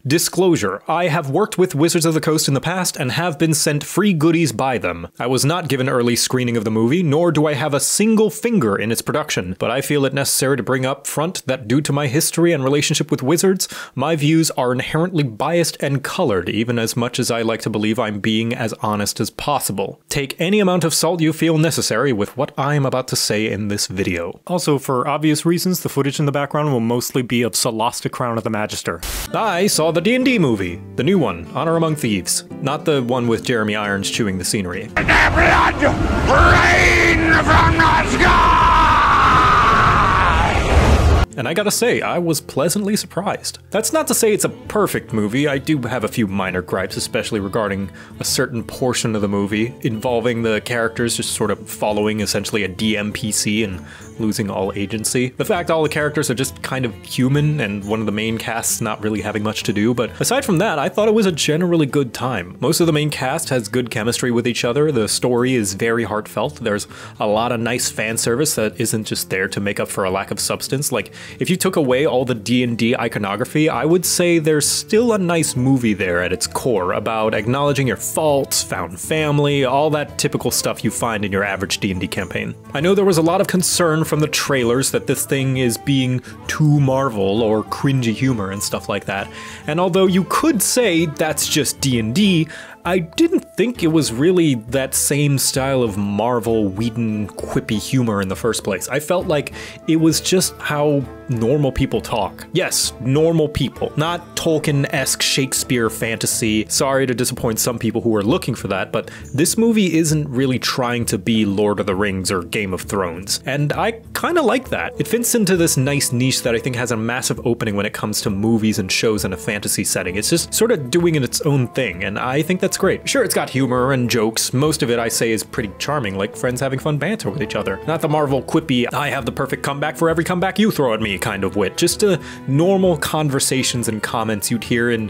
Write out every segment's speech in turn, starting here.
Disclosure, I have worked with Wizards of the Coast in the past and have been sent free goodies by them. I was not given early screening of the movie, nor do I have a single finger in its production, but I feel it necessary to bring up front that due to my history and relationship with Wizards, my views are inherently biased and colored, even as much as I like to believe I'm being as honest as possible. Take any amount of salt you feel necessary with what I am about to say in this video. Also, for obvious reasons, the footage in the background will mostly be of Solasta Crown of the Magister. I saw the D&D movie, the new one, Honor Among Thieves, not the one with Jeremy Irons chewing the scenery. The blood rain from the sky! And I gotta say, I was pleasantly surprised. That's not to say it's a perfect movie. I do have a few minor gripes, especially regarding a certain portion of the movie involving the characters just sort of following essentially a DMPC and losing all agency. The fact all the characters are just kind of human and one of the main casts not really having much to do, but aside from that, I thought it was a generally good time. Most of the main cast has good chemistry with each other, the story is very heartfelt, there's a lot of nice fan service that isn't just there to make up for a lack of substance. Like, if you took away all the D&D iconography, I would say there's still a nice movie there at its core about acknowledging your faults, found family, all that typical stuff you find in your average D&D campaign. I know there was a lot of concern from the trailers that this thing is being too Marvel or cringy humor and stuff like that, and although you could say that's just D&D, I didn't think it was really that same style of Marvel, Whedon, quippy humor in the first place. I felt like it was just how normal people talk. Yes, normal people, not Tolkien-esque Shakespeare fantasy. Sorry to disappoint some people who are looking for that, but this movie isn't really trying to be Lord of the Rings or Game of Thrones, and I kinda like that. It fits into this nice niche that I think has a massive opening when it comes to movies and shows in a fantasy setting. It's just sort of doing its own thing, and I think that's great. Sure, it's got humor and jokes. Most of it I say is pretty charming, like friends having fun banter with each other. Not the Marvel quippy, I have the perfect comeback for every comeback you throw at me kind of wit. Just normal conversations and comments you'd hear in,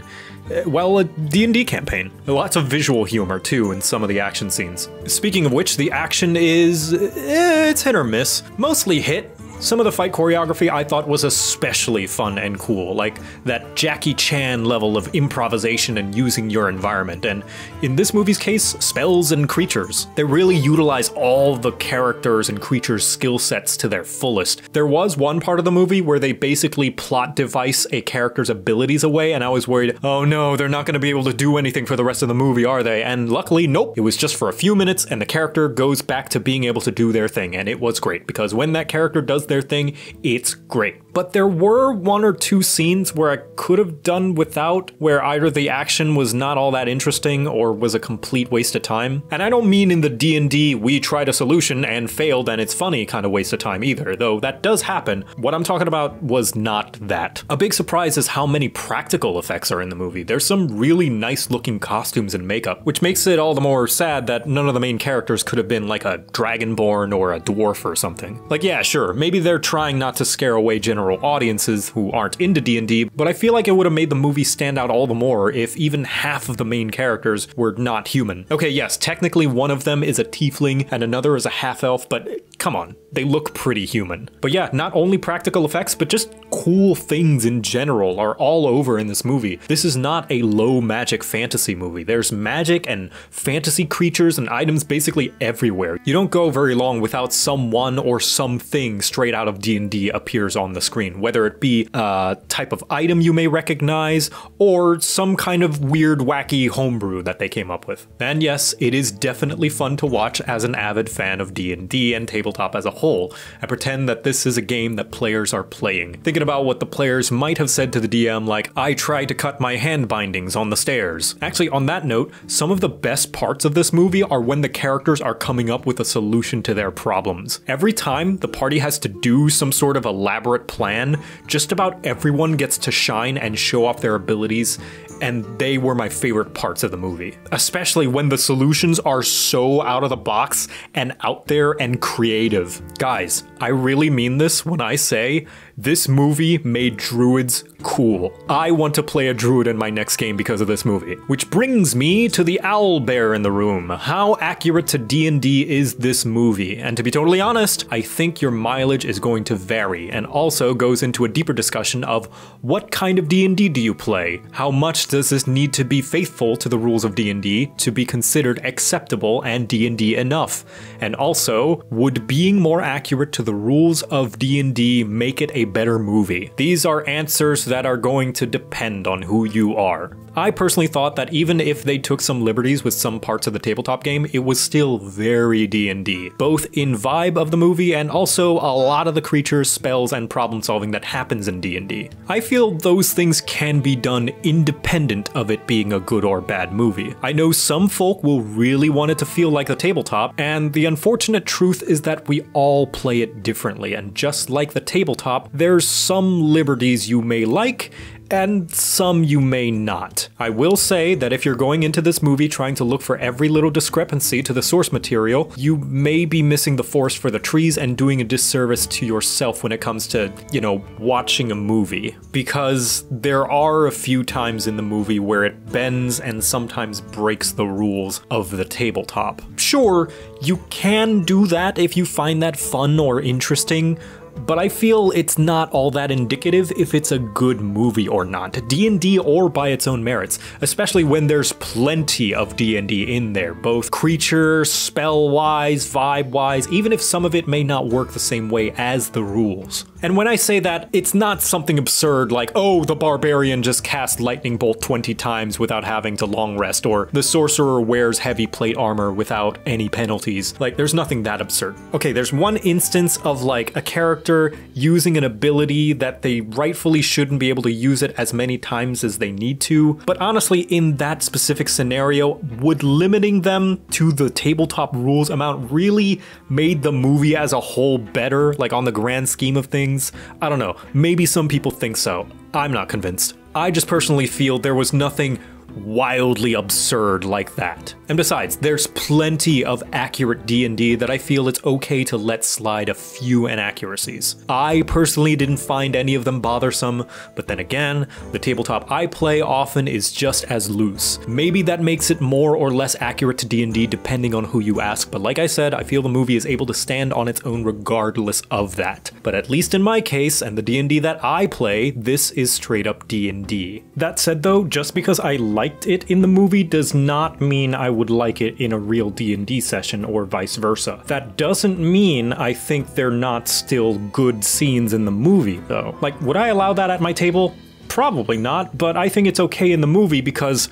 well, a D&D campaign. Lots of visual humor too in some of the action scenes. Speaking of which, the action is, it's hit or miss. Mostly hit. Some of the fight choreography I thought was especially fun and cool, like that Jackie Chan level of improvisation and using your environment, and in this movie's case, spells and creatures. They really utilize all the characters and creatures' skill sets to their fullest. There was one part of the movie where they basically plot device a character's abilities away, and I was worried, oh no, they're not going to be able to do anything for the rest of the movie, are they? And luckily, nope. It was just for a few minutes, and the character goes back to being able to do their thing, and it was great, because when that character does their thing, it's great. But there were one or two scenes where I could have done without, where either the action was not all that interesting or was a complete waste of time. And I don't mean in the D&D we tried a solution and failed and it's funny kind of waste of time either, though that does happen. What I'm talking about was not that. A big surprise is how many practical effects are in the movie. There's some really nice looking costumes and makeup, which makes it all the more sad that none of the main characters could have been like a dragonborn or a dwarf or something. Like, yeah, sure, maybe they're trying not to scare away general audiences who aren't into D&D, but I feel like it would have made the movie stand out all the more if even half of the main characters were not human. Okay, yes, technically one of them is a tiefling and another is a half-elf, but come on, they look pretty human. But yeah, not only practical effects, but just cool things in general are all over in this movie. This is not a low magic fantasy movie. There's magic and fantasy creatures and items basically everywhere. You don't go very long without someone or something straight out of D&D appears on the screen, whether it be a type of item you may recognize or some kind of weird wacky homebrew that they came up with. And yes, it is definitely fun to watch as an avid fan of D&D and tabletop as a whole, and pretend that this is a game that players are playing. Thinking about what the players might have said to the DM, like, I tried to cut my hand bindings on the stairs. Actually, on that note, some of the best parts of this movie are when the characters are coming up with a solution to their problems. Every time the party has to do some sort of elaborate plan, just about everyone gets to shine and show off their abilities, and they were my favorite parts of the movie. Especially when the solutions are so out of the box and out there and creative. Guys, I really mean this when I say This movie made druids cool. I want to play a druid in my next game because of this movie. Which brings me to the owl bear in the room. How accurate to D&D is this movie? And to be totally honest, I think your mileage is going to vary, and also goes into a deeper discussion of what kind of D&D do you play? How much does this need to be faithful to the rules of D&D to be considered acceptable and D&D enough? And also, would being more accurate to the rules of D&D make it a better movie? These are answers that are going to depend on who you are. I personally thought that even if they took some liberties with some parts of the tabletop game, it was still very D&D, both in vibe of the movie and also a lot of the creatures, spells, and problem solving that happens in D&D. I feel those things can be done independent of it being a good or bad movie. I know some folk will really want it to feel like the tabletop, and the unfortunate truth is that we all play it differently, and just like the tabletop, there's some liberties you may like, and some you may not. I will say that if you're going into this movie trying to look for every little discrepancy to the source material, you may be missing the forest for the trees and doing a disservice to yourself when it comes to, you know, watching a movie. Because there are a few times in the movie where it bends and sometimes breaks the rules of the tabletop. Sure, you can do that if you find that fun or interesting, but I feel it's not all that indicative if it's a good movie or not, D&D or by its own merits, especially when there's plenty of D&D in there, both creature, spell-wise, vibe-wise, even if some of it may not work the same way as the rules. And when I say that, it's not something absurd like, oh, the barbarian just cast lightning bolt 20 times without having to long rest, or the sorcerer wears heavy plate armor without any penalties. Like, there's nothing that absurd. Okay, there's one instance of like a character using an ability that they rightfully shouldn't be able to use it as many times as they need to, but honestly, in that specific scenario, would limiting them to the tabletop rules amount really made the movie as a whole better, like on the grand scheme of things? I don't know, maybe some people think so. I'm not convinced. I just personally feel there was nothing wildly absurd like that. And besides, there's plenty of accurate D&D that I feel it's okay to let slide a few inaccuracies. I personally didn't find any of them bothersome, but then again, the tabletop I play often is just as loose. Maybe that makes it more or less accurate to D&D depending on who you ask, but like I said, I feel the movie is able to stand on its own regardless of that. But at least in my case, and the D&D that I play, this is straight up D&D. That said though, just because I liked it in the movie does not mean I would like it in a real D&D session or vice versa. That doesn't mean I think they're not still good scenes in the movie though. Like, would I allow that at my table? Probably not, but I think it's okay in the movie because,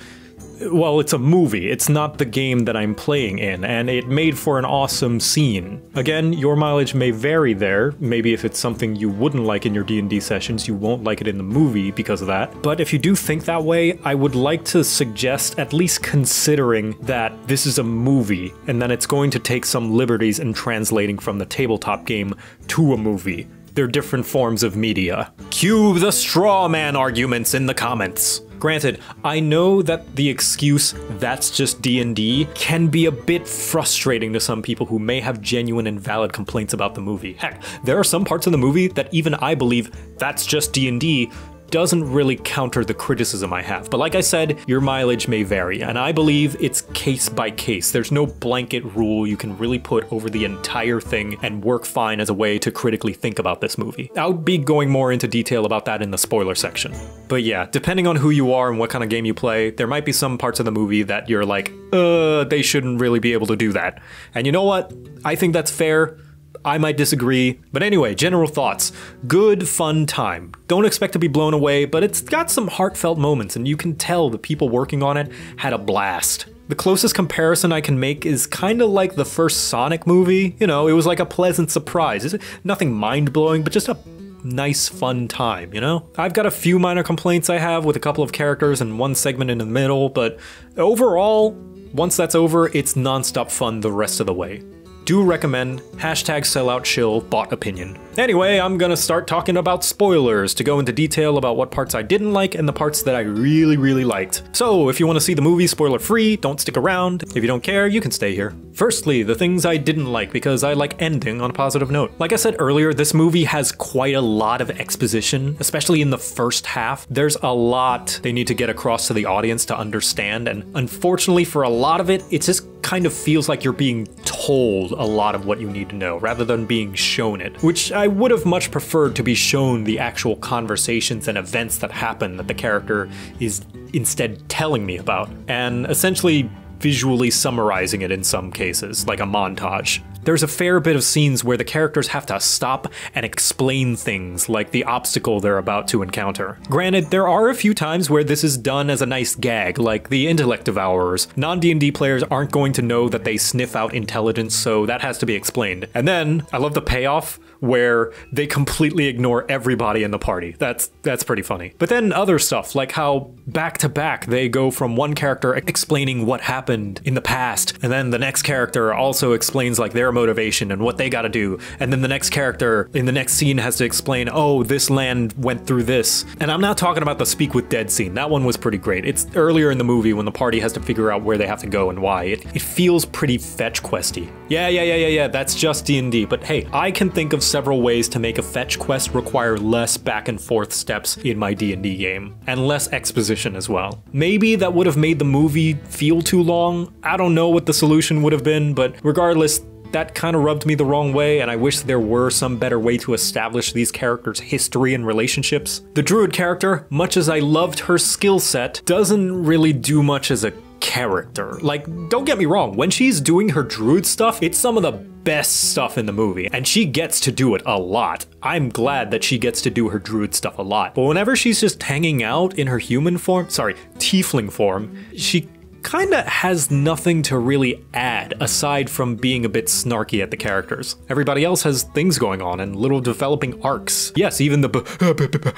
well, it's a movie, it's not the game that I'm playing in, and it made for an awesome scene. Again, your mileage may vary there. Maybe if it's something you wouldn't like in your D&D sessions, you won't like it in the movie because of that. But if you do think that way, I would like to suggest at least considering that this is a movie, and that it's going to take some liberties in translating from the tabletop game to a movie. They're different forms of media. Cue the straw man arguments in the comments. Granted, I know that the excuse, that's just D&D, can be a bit frustrating to some people who may have genuine and valid complaints about the movie. Heck, there are some parts of the movie that even I believe that's just D&D doesn't really counter the criticism I have. But like I said, your mileage may vary, and I believe it's case by case. There's no blanket rule you can really put over the entire thing and work fine as a way to critically think about this movie. I'll be going more into detail about that in the spoiler section. But yeah, depending on who you are and what kind of game you play, there might be some parts of the movie that you're like, they shouldn't really be able to do that. And you know what? I think that's fair. I might disagree, but anyway, general thoughts. Good, fun time. Don't expect to be blown away, but it's got some heartfelt moments, and you can tell the people working on it had a blast. The closest comparison I can make is kind of like the first Sonic movie. You know, it was like a pleasant surprise. It's nothing mind-blowing, but just a nice, fun time, you know? I've got a few minor complaints I have with a couple of characters and one segment in the middle, but overall, once that's over, it's non-stop fun the rest of the way. Do recommend #sellout shill bot opinion. Anyway, I'm gonna start talking about spoilers to go into detail about what parts I didn't like and the parts that I really liked. So if you want to see the movie spoiler free, don't stick around. If you don't care, you can stay here. Firstly, the things I didn't like, because I like ending on a positive note. Like I said earlier, this movie has quite a lot of exposition, especially in the first half. There's a lot they need to get across to the audience to understand, and unfortunately for a lot of it, it just kind of feels like you're being told a lot of what you need to know rather than being shown it, which I would have much preferred to be shown the actual conversations and events that happen that the character is instead telling me about, and essentially visually summarizing it in some cases, like a montage. There's a fair bit of scenes where the characters have to stop and explain things, like the obstacle they're about to encounter. Granted, there are a few times where this is done as a nice gag, like the intellect devourers. Non-D&D players aren't going to know that they sniff out intelligence, so that has to be explained. And then, I love the payoff, where they completely ignore everybody in the party. That's pretty funny. But then other stuff, like how back to back they go from one character explaining what happened in the past, and then the next character also explains like their motivation and what they gotta do, and then the next character in the next scene has to explain, oh, this land went through this. And I'm not talking about the Speak with Dead scene. That one was pretty great. It's earlier in the movie when the party has to figure out where they have to go and why. It feels pretty fetch questy. Yeah, that's just D&D, but hey, I can think of several ways to make a fetch quest require less back and forth steps in my D&D game, and less exposition as well. Maybe that would have made the movie feel too long. I don't know what the solution would have been, but regardless, that kind of rubbed me the wrong way, and I wish there were some better way to establish these characters' history and relationships. The druid character, much as I loved her skill set, doesn't really do much as a character. Like, don't get me wrong, when she's doing her druid stuff, it's some of the best stuff in the movie, and she gets to do it a lot. I'm glad that she gets to do her druid stuff a lot. But whenever she's just hanging out in her tiefling form, she kinda has nothing to really add aside from being a bit snarky at the characters. Everybody else has things going on and little developing arcs. Yes, even the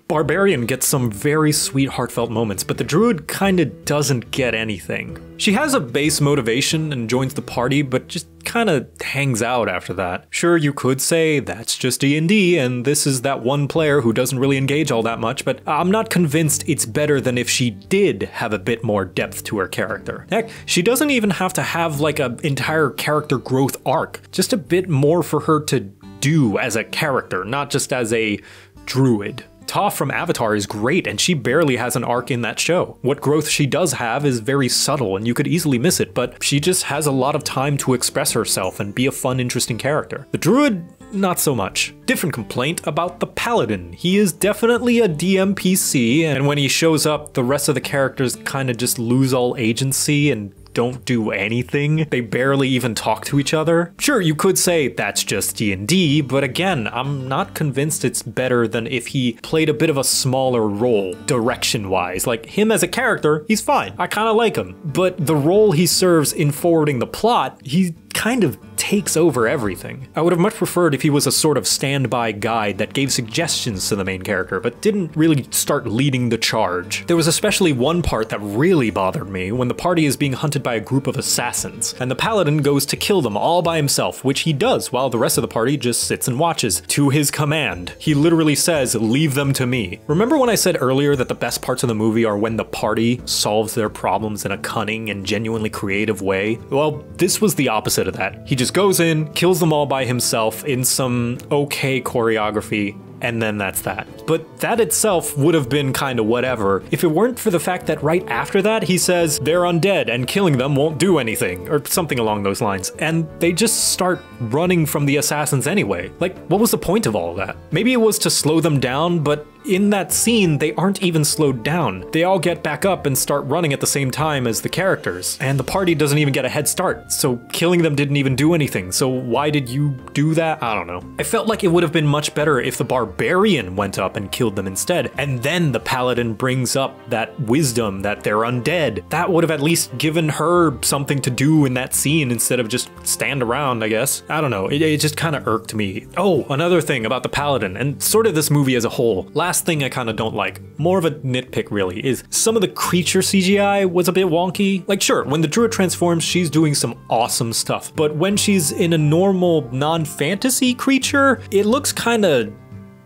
barbarian gets some very sweet heartfelt moments, but the druid kinda doesn't get anything. She has a base motivation and joins the party, but just kinda hangs out after that. Sure, you could say that's just D&D and this is that one player who doesn't really engage all that much, but I'm not convinced it's better than if she did have a bit more depth to her character. Heck, she doesn't even have to have like an entire character growth arc, just a bit more for her to do as a character, not just as a druid. Toph from Avatar is great, and she barely has an arc in that show. What growth she does have is very subtle, and you could easily miss it, but she just has a lot of time to express herself and be a fun, interesting character. The druid, not so much. Different complaint about the paladin. He is definitely a DMPC, and when he shows up, the rest of the characters kind of just lose all agency and don't do anything. They barely even talk to each other. Sure, you could say that's just D&D, but again, I'm not convinced it's better than if he played a bit of a smaller role, direction-wise. Like, him as a character, he's fine. I kind of like him. But the role he serves in forwarding the plot, he kind of takes over everything. I would have much preferred if he was a sort of standby guide that gave suggestions to the main character, but didn't really start leading the charge. There was especially one part that really bothered me when the party is being hunted by a group of assassins, and the paladin goes to kill them all by himself, which he does while the rest of the party just sits and watches. To his command. He literally says, "Leave them to me." Remember when I said earlier that the best parts of the movie are when the party solves their problems in a cunning and genuinely creative way? Well, this was the opposite of that. He just goes in, kills them all by himself in some okay choreography, and then that's that. But that itself would have been kinda whatever if it weren't for the fact that right after that he says they're undead and killing them won't do anything, or something along those lines, and they just start running from the assassins anyway. Like, what was the point of all of that? Maybe it was to slow them down, but in that scene, they aren't even slowed down. They all get back up and start running at the same time as the characters, and the party doesn't even get a head start, so killing them didn't even do anything, so why did you do that? I don't know. I felt like it would have been much better if the barbarian went up and killed them instead, and then the paladin brings up that wisdom that they're undead. That would have at least given her something to do in that scene instead of just stand around, I guess. I don't know, it just kind of irked me. Oh, another thing about the paladin, and sort of this movie as a whole. Last last thing I kind of don't like, more of a nitpick really, is some of the creature CGI was a bit wonky. Like sure, when the druid transforms, she's doing some awesome stuff, but when she's in a normal non-fantasy creature, it looks kind of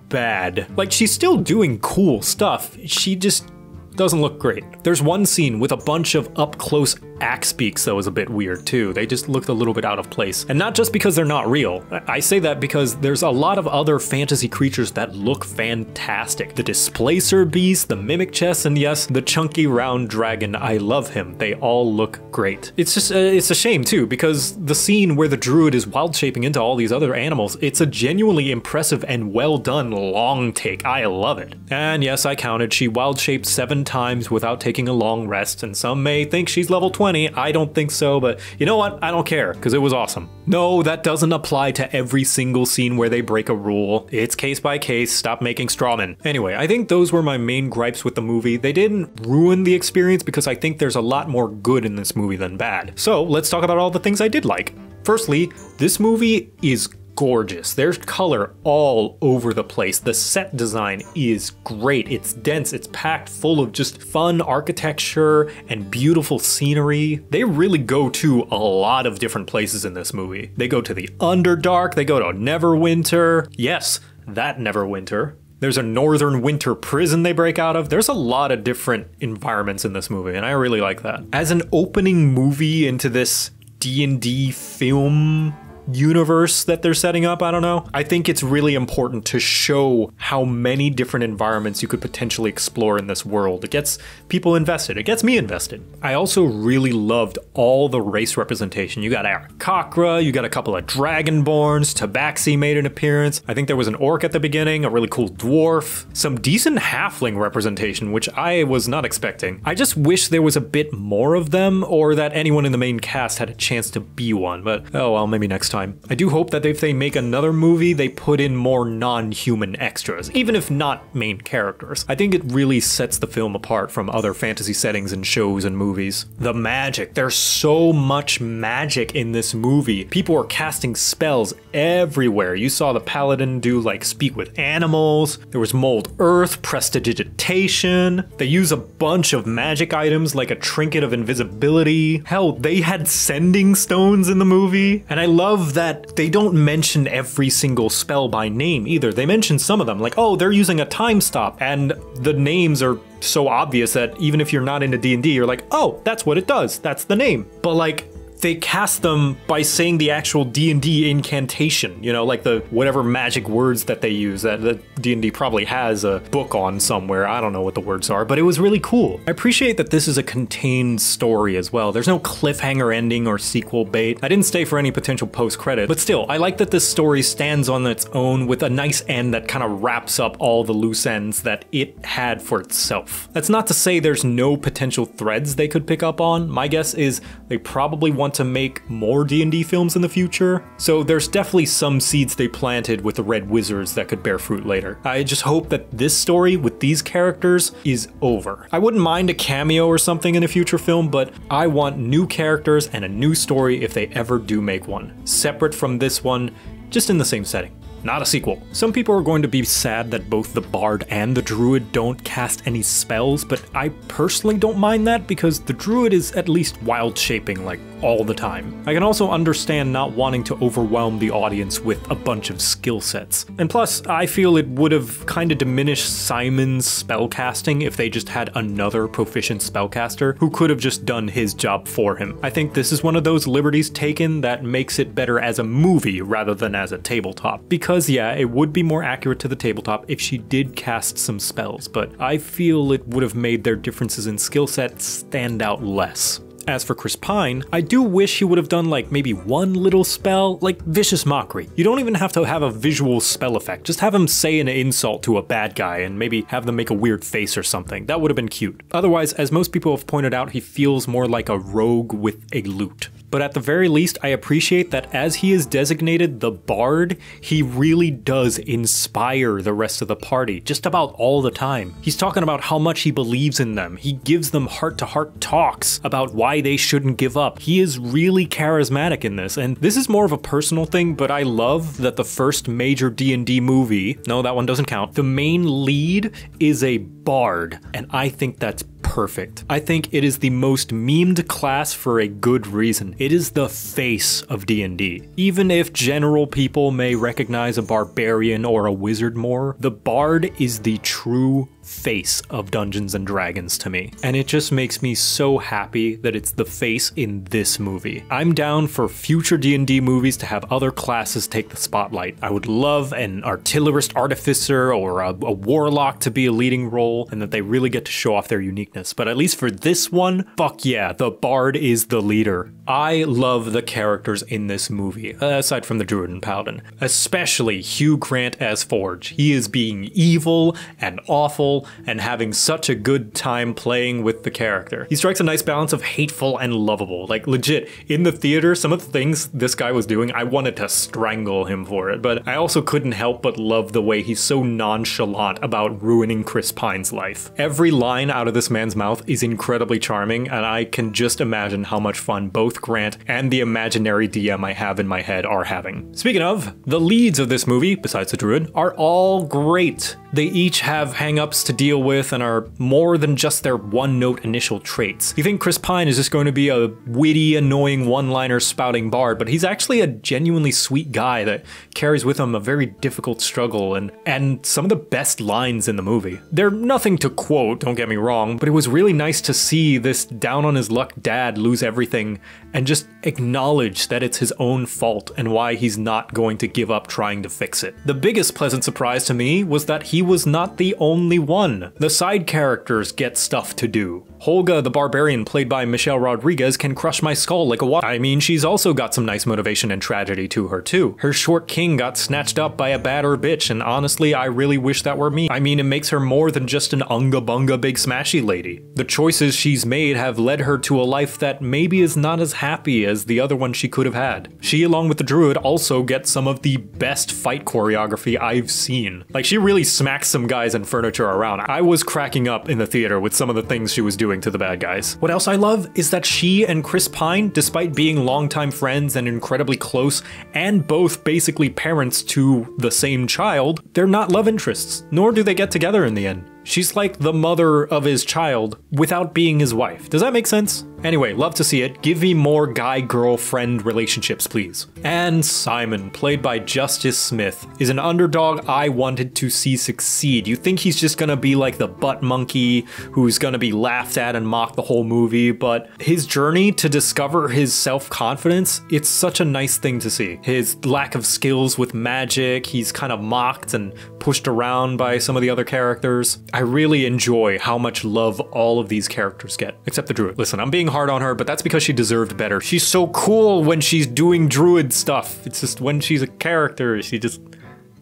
bad. Like she's still doing cool stuff, she just doesn't look great. There's one scene with a bunch of up-close axe beaks that was a bit weird too. They just looked a little bit out of place. And not just because they're not real. I say that because there's a lot of other fantasy creatures that look fantastic. The displacer beast, the mimic chest, and yes, the chunky round dragon. I love him. They all look great. It's just, it's a shame too, because the scene where the druid is wild shaping into all these other animals, it's a genuinely impressive and well done long take. I love it. And yes, I counted. She wild shaped 7 times without taking a long rest, and some may think she's level 20. I don't think so, but you know what? I don't care, because it was awesome. No, that doesn't apply to every single scene where they break a rule. It's case by case. Stop making strawmen. Anyway, I think those were my main gripes with the movie. They didn't ruin the experience because I think there's a lot more good in this movie than bad. So let's talk about all the things I did like. Firstly, this movie is gorgeous. There's color all over the place. The set design is great. It's dense, it's packed full of just fun architecture and beautiful scenery. They really go to a lot of different places in this movie. They go to the Underdark, they go to Neverwinter. Yes, that Neverwinter. There's a northern winter prison they break out of. There's a lot of different environments in this movie, and I really like that. As an opening movie into this D&D film universe that they're setting up, I don't know. I think it's really important to show how many different environments you could potentially explore in this world. It gets people invested. It gets me invested. I also really loved all the race representation. You got Aarakocra, you got a couple of Dragonborns, Tabaxi made an appearance. I think there was an orc at the beginning, a really cool dwarf, some decent halfling representation, which I was not expecting. I just wish there was a bit more of them, or that anyone in the main cast had a chance to be one, but oh well, maybe next time. I do hope that if they make another movie, they put in more non-human extras, even if not main characters. I think it really sets the film apart from other fantasy settings and shows and movies. The magic. There's so much magic in this movie. People are casting spells everywhere. You saw the paladin do like speak with animals. There was mold earth, prestidigitation. They use a bunch of magic items like a trinket of invisibility. Hell, they had sending stones in the movie. And I love that they don't mention every single spell by name either. They mention some of them, like, oh, they're using a time stop, and the names are so obvious that even if you're not into D&D, you're like, oh, that's what it does. That's the name. But like, they cast them by saying the actual D&D incantation, you know, like the whatever magic words that they use that the D&D probably has a book on somewhere. I don't know what the words are, but it was really cool. I appreciate that this is a contained story as well. There's no cliffhanger ending or sequel bait. I didn't stay for any potential post-credit, but still, I like that this story stands on its own with a nice end that kind of wraps up all the loose ends that it had for itself. That's not to say there's no potential threads they could pick up on. My guess is they probably want to make more D&D films in the future, so there's definitely some seeds they planted with the Red Wizards that could bear fruit later. I just hope that this story with these characters is over. I wouldn't mind a cameo or something in a future film, but I want new characters and a new story if they ever do make one, separate from this one, just in the same setting. Not a sequel. Some people are going to be sad that both the bard and the druid don't cast any spells, but I personally don't mind that because the druid is at least wild shaping like all the time. I can also understand not wanting to overwhelm the audience with a bunch of skill sets. And plus, I feel it would have kind of diminished Simon's spellcasting if they just had another proficient spellcaster who could have just done his job for him. I think this is one of those liberties taken that makes it better as a movie rather than as a tabletop. Because yeah, it would be more accurate to the tabletop if she did cast some spells, but I feel it would have made their differences in skill set stand out less. As for Chris Pine, I do wish he would have done like maybe one little spell, like Vicious Mockery. You don't even have to have a visual spell effect, just have him say an insult to a bad guy and maybe have them make a weird face or something. That would have been cute. Otherwise, as most people have pointed out, he feels more like a rogue with a lute. But at the very least, I appreciate that as he is designated the bard, he really does inspire the rest of the party, just about all the time. He's talking about how much he believes in them. He gives them heart-to-heart talks about why why they shouldn't give up. He is really charismatic in this, and this is more of a personal thing, but I love that the first major D&D movie, no, that one doesn't count, the main lead is a bard, and I think that's perfect. I think it is the most memed class for a good reason. It is the face of D&D. Even if general people may recognize a barbarian or a wizard more, the bard is the true face of Dungeons and Dragons to me. And it just makes me so happy that it's the face in this movie. I'm down for future D&D movies to have other classes take the spotlight. I would love an artillerist artificer or a warlock to be a leading role, and that they really get to show off their uniqueness. But at least for this one, fuck yeah, the bard is the leader. I love the characters in this movie, aside from the druid and paladin. Especially Hugh Grant as Forge. He is being evil and awful and having such a good time playing with the character. He strikes a nice balance of hateful and lovable. Like, legit, in the theater, some of the things this guy was doing, I wanted to strangle him for it, but I also couldn't help but love the way he's so nonchalant about ruining Chris Pine's life. Every line out of this man's mouth is incredibly charming, and I can just imagine how much fun both Grant and the imaginary DM I have in my head are having. Speaking of, the leads of this movie, besides the druid, are all great. They each have hang-ups to deal with and are more than just their one-note initial traits. You think Chris Pine is just going to be a witty, annoying one-liner spouting bard, but he's actually a genuinely sweet guy that carries with him a very difficult struggle and some of the best lines in the movie. They're nothing to quote, don't get me wrong, but it was really nice to see this down-on-his-luck dad lose everything and just acknowledge that it's his own fault and why he's not going to give up trying to fix it. The biggest pleasant surprise to me was that he was not the only one. The side characters get stuff to do. Holga the Barbarian, played by Michelle Rodriguez, can crush my skull like a water. I mean, she's also got some nice motivation and tragedy to her too. Her short king got snatched up by a badder bitch, and honestly, I really wish that were me. I mean, it makes her more than just an unga bunga big smashy lady. The choices she's made have led her to a life that maybe is not as happy as the other one she could have had. She, along with the druid, also gets some of the best fight choreography I've seen. Like, she really smacks some guys and furniture around. I was cracking up in the theater with some of the things she was doing to the bad guys. What else I love is that she and Chris Pine, despite being longtime friends and incredibly close, and both basically parents to the same child, they're not love interests, nor do they get together in the end. She's like the mother of his child without being his wife. Does that make sense? Anyway, love to see it. Give me more guy-girlfriend relationships, please. And Simon, played by Justice Smith, is an underdog I wanted to see succeed. You think he's just gonna be like the butt monkey who's gonna be laughed at and mocked the whole movie, but his journey to discover his self-confidence, it's such a nice thing to see. His lack of skills with magic, he's kind of mocked and pushed around by some of the other characters. I really enjoy how much love all of these characters get, except the druid. Listen, I'm being hard on her, but that's because she deserved better. She's so cool when she's doing druid stuff. It's just when she's a character, she just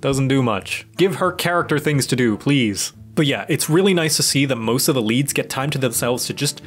doesn't do much. Give her character things to do, please. But yeah, it's really nice to see that most of the leads get time to themselves to just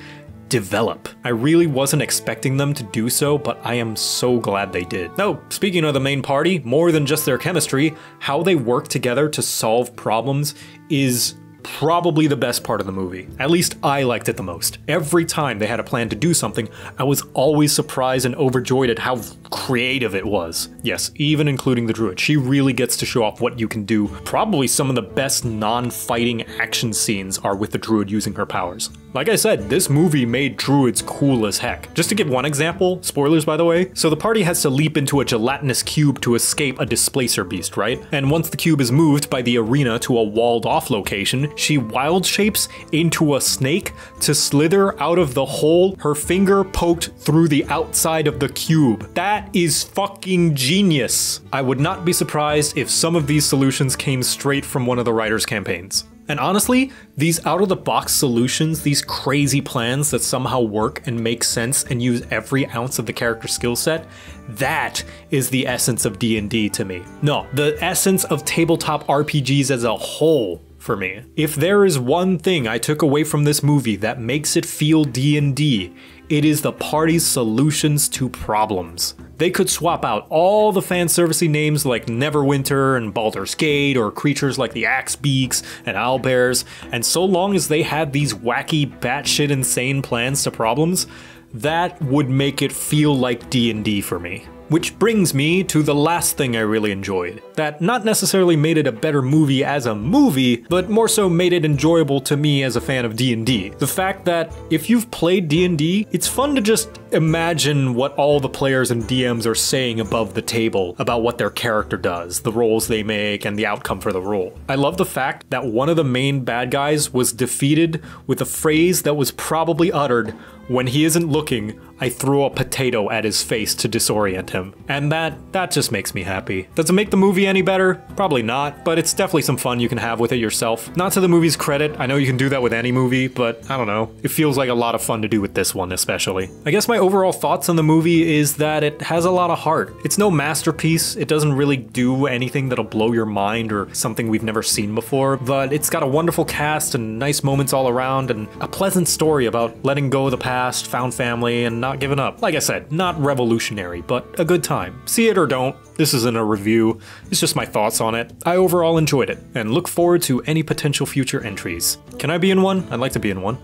develop. I really wasn't expecting them to do so, but I am so glad they did. Now, speaking of the main party, more than just their chemistry, how they work together to solve problems is probably the best part of the movie. At least I liked it the most. Every time they had a plan to do something, I was always surprised and overjoyed at how creative it was. Yes, even including the druid. She really gets to show off what you can do. Probably some of the best non-fighting action scenes are with the druid using her powers. Like I said, this movie made druids cool as heck. Just to give one example, spoilers by the way, so the party has to leap into a gelatinous cube to escape a displacer beast, right? And once the cube is moved by the arena to a walled off location, she wild shapes into a snake to slither out of the hole, her finger poked through the outside of the cube. That is fucking genius. I would not be surprised if some of these solutions came straight from one of the writers' campaigns. And honestly, these out-of-the-box solutions, these crazy plans that somehow work and make sense and use every ounce of the character skill set, that is the essence of D&D to me. No, the essence of tabletop RPGs as a whole for me. If there is one thing I took away from this movie that makes it feel D&D, it is the party's solutions to problems. They could swap out all the fan servicey names like Neverwinter and Baldur's Gate, or creatures like the Axebeaks and Owlbears, and so long as they had these wacky, batshit insane plans to problems, that would make it feel like D&D for me. Which brings me to the last thing I really enjoyed, that not necessarily made it a better movie as a movie, but more so made it enjoyable to me as a fan of D&D. The fact that if you've played D&D, it's fun to just imagine what all the players and DMs are saying above the table about what their character does, the rolls they make, and the outcome for the roll. I love the fact that one of the main bad guys was defeated with a phrase that was probably uttered when he isn't looking. I threw a potato at his face to disorient him. And that just makes me happy. Does it make the movie any better? Probably not, but it's definitely some fun you can have with it yourself. Not to the movie's credit, I know you can do that with any movie, but I don't know. It feels like a lot of fun to do with this one especially. I guess my overall thoughts on the movie is that it has a lot of heart. It's no masterpiece, it doesn't really do anything that'll blow your mind or something we've never seen before, but it's got a wonderful cast and nice moments all around and a pleasant story about letting go of the past, found family, and not giving up. Like I said, not revolutionary, but a good time. See it or don't. This isn't a review. It's just my thoughts on it. I overall enjoyed it, and look forward to any potential future entries. Can I be in one? I'd like to be in one.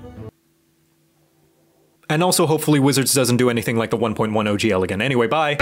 And also hopefully Wizards doesn't do anything like the 1.1 OGL again. Anyway, bye!